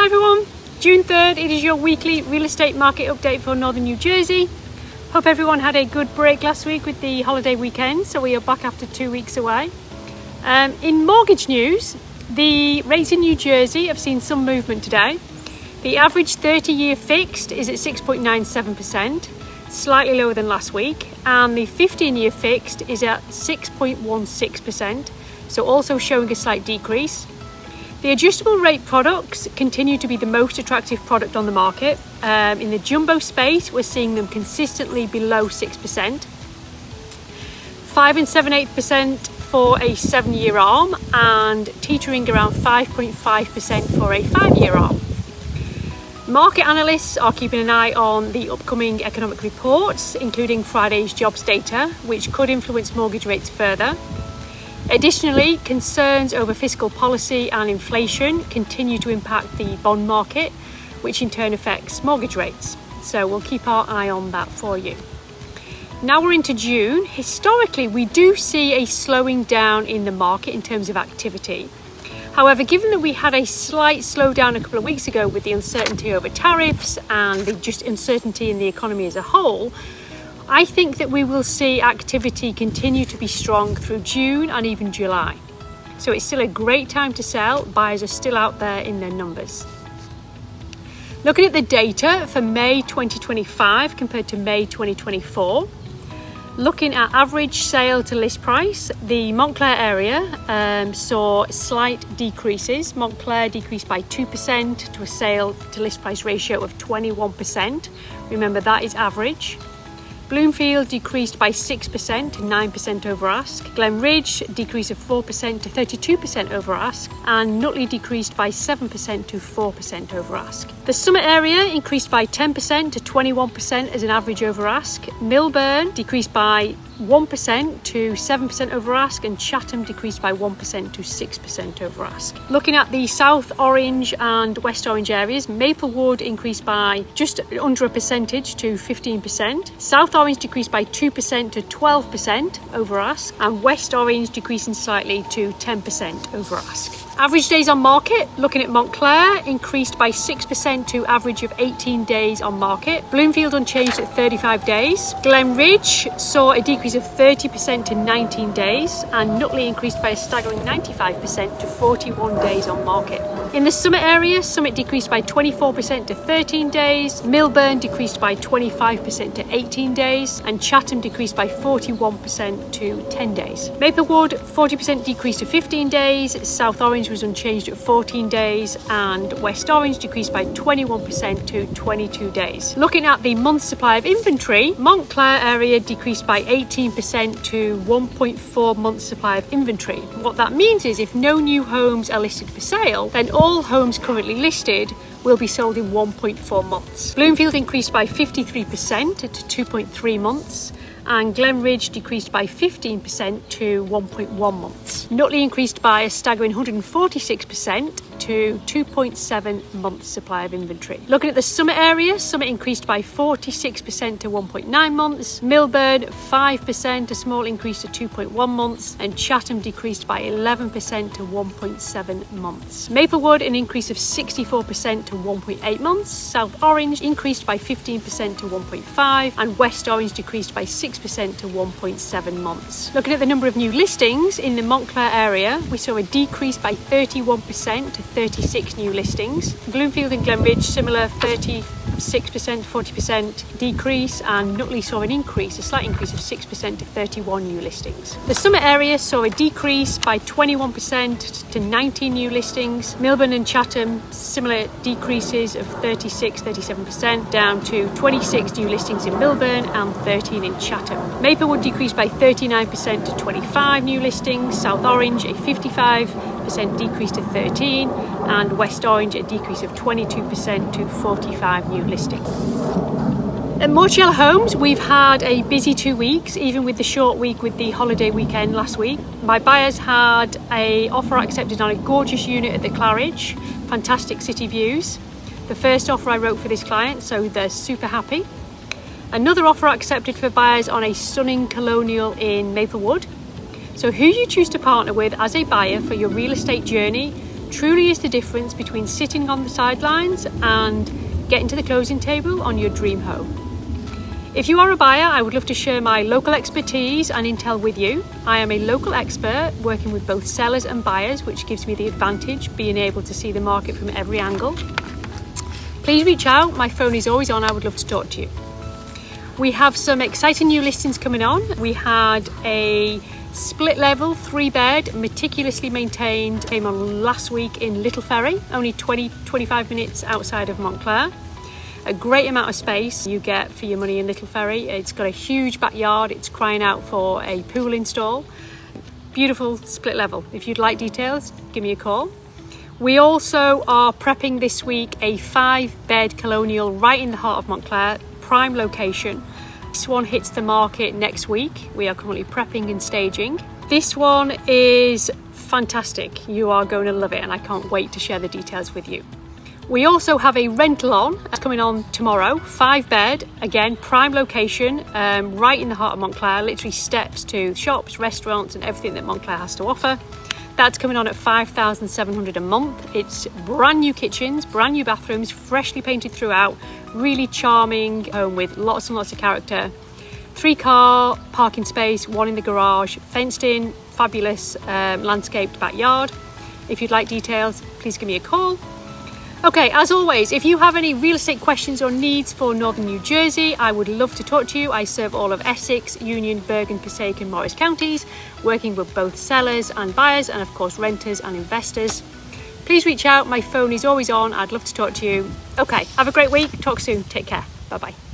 Hi everyone, June 3rd, it is your weekly real estate market update for Northern New Jersey. Hope everyone had a good break last week with the holiday weekend, so we are back after 2 weeks away. In mortgage news, the rates in New Jersey have seen some movement today. The average 30-year fixed is at 6.97%, slightly lower than last week, and the 15-year fixed is at 6.16%, so also showing a slight decrease. The adjustable rate products continue to be the most attractive product on the market. In the jumbo space, we're seeing them consistently below 6%. 5 7/8% for a 7-year arm and teetering around 5.5% for a 5-year arm. Market analysts are keeping an eye on the upcoming economic reports, including Friday's jobs data, which could influence mortgage rates further. Additionally, concerns over fiscal policy and inflation continue to impact the bond market, which in turn affects mortgage rates. So we'll keep our eye on that for you. Now we're into June. Historically, we do see a slowing down in the market in terms of activity. However, given that we had a slight slowdown a couple of weeks ago with the uncertainty over tariffs and the just uncertainty in the economy as a whole, I think that we will see activity continue to be strong through June and even July. So it's still a great time to sell. Buyers are still out there in their numbers. Looking at the data for May 2025 compared to May 2024, looking at average sale to list price, the Montclair area saw slight decreases. Montclair decreased by 2% to a sale to list price ratio of 21%. Remember, that is average. Bloomfield decreased by 6% to 9% over ask. Glen Ridge decreased of 4% to 32% over ask. And Nutley decreased by 7% to 4% over ask. The Summit area increased by 10% to 21% as an average over ask. Milburn decreased by 1% to 7% over ask, and Chatham decreased by 1% to 6% over ask. Looking at the South Orange and West Orange areas, Maplewood increased by just under a percentage to 15%. South Orange decreased by 2% to 12% over ask, and West Orange decreasing slightly to 10% over ask. Average days on market, looking at Montclair, increased by 6% to average of 18 days on market. Bloomfield unchanged at 35 days. Glen Ridge saw a decrease of 30% to 19 days, and Nutley increased by a staggering 95% to 41 days on market. In the Summit area, Summit decreased by 24% to 13 days. Milburn decreased by 25% to 18 days, and Chatham decreased by 41% to 10 days. Maplewood, 40% decreased to 15 days. South Orange was unchanged at 14 days, and West Orange decreased by 21% to 22 days. Looking at the month supply of inventory, Montclair area decreased by 18% to 1.4 months supply of inventory. What that means is if no new homes are listed for sale, then all homes currently listed will be sold in 1.4 months. Bloomfield increased by 53% to 2.3 months, and Glen Ridge decreased by 15% to 1.1 months. Nutley increased by a staggering 146% to 2.7 months supply of inventory. Looking at the Summit area, Summit increased by 46% to 1.9 months. Milburn, 5%, a small increase to 2.1 months, and Chatham decreased by 11% to 1.7 months. Maplewood, an increase of 64% to 1.8 months. South Orange increased by 15% to 1.5, and West Orange decreased by 6% to 1.7 months. Looking at the number of new listings in the Montclair area, we saw a decrease by 31% to 36 new listings. Bloomfield and Glen Ridge, similar 36%, 40% decrease, and Nutley saw an increase, a slight increase of 6% to 31 new listings. The Summit area saw a decrease by 21% to 19 new listings. Milburn and Chatham, similar decreases of 36, 37% down to 26 new listings in Milburn and 13 in Chatham. Maplewood decreased by 39% to 25 new listings. South Orange, a 55% decrease to 13, and West Orange, a decrease of 22% to 45 new listings. At Moorshell Homes, we've had a busy 2 weeks, even with the short week with the holiday weekend last week. My buyers had an offer accepted on a gorgeous unit at the Claridge, fantastic city views. The first offer I wrote for this client, so they're super happy. Another offer accepted for buyers on a stunning colonial in Maplewood. So who you choose to partner with as a buyer for your real estate journey truly is the difference between sitting on the sidelines and getting to the closing table on your dream home. If you are a buyer, I would love to share my local expertise and intel with you. I am a local expert working with both sellers and buyers, which gives me the advantage being able to see the market from every angle. Please reach out. My phone is always on. I would love to talk to you. We have some exciting new listings coming on. We had a split level 3-bed, meticulously maintained, came on last week in Little Ferry, only 20-25 minutes outside of Montclair. A great amount of space you get for your money in Little Ferry. It's got a huge backyard. It's crying out for a pool install. Beautiful split level. If you'd like details, give me a call. We also are prepping this week a 5-bed colonial right in the heart of Montclair, prime location. This one hits the market next week. We are currently prepping and staging. This one is fantastic. You are going to love it, and I can't wait to share the details with you. We also have a rental on that's coming on tomorrow, 5-bed, again, prime location, right in the heart of Montclair, literally steps to shops, restaurants, and everything that Montclair has to offer. That's coming on at $5,700 a month. It's brand new kitchens, brand new bathrooms, freshly painted throughout, really charming home with lots and lots of character. 3-car parking space, 1 in the garage, fenced in, fabulous landscaped backyard. If you'd like details, please give me a call. Okay, as always, if you have any real estate questions or needs for Northern New Jersey, I would love to talk to you. I serve all of Essex, Union, Bergen, Passaic and Morris counties, working with both sellers and buyers and of course renters and investors. Please reach out. My phone is always on. I'd love to talk to you. Okay, have a great week. Talk soon. Take care. Bye-bye.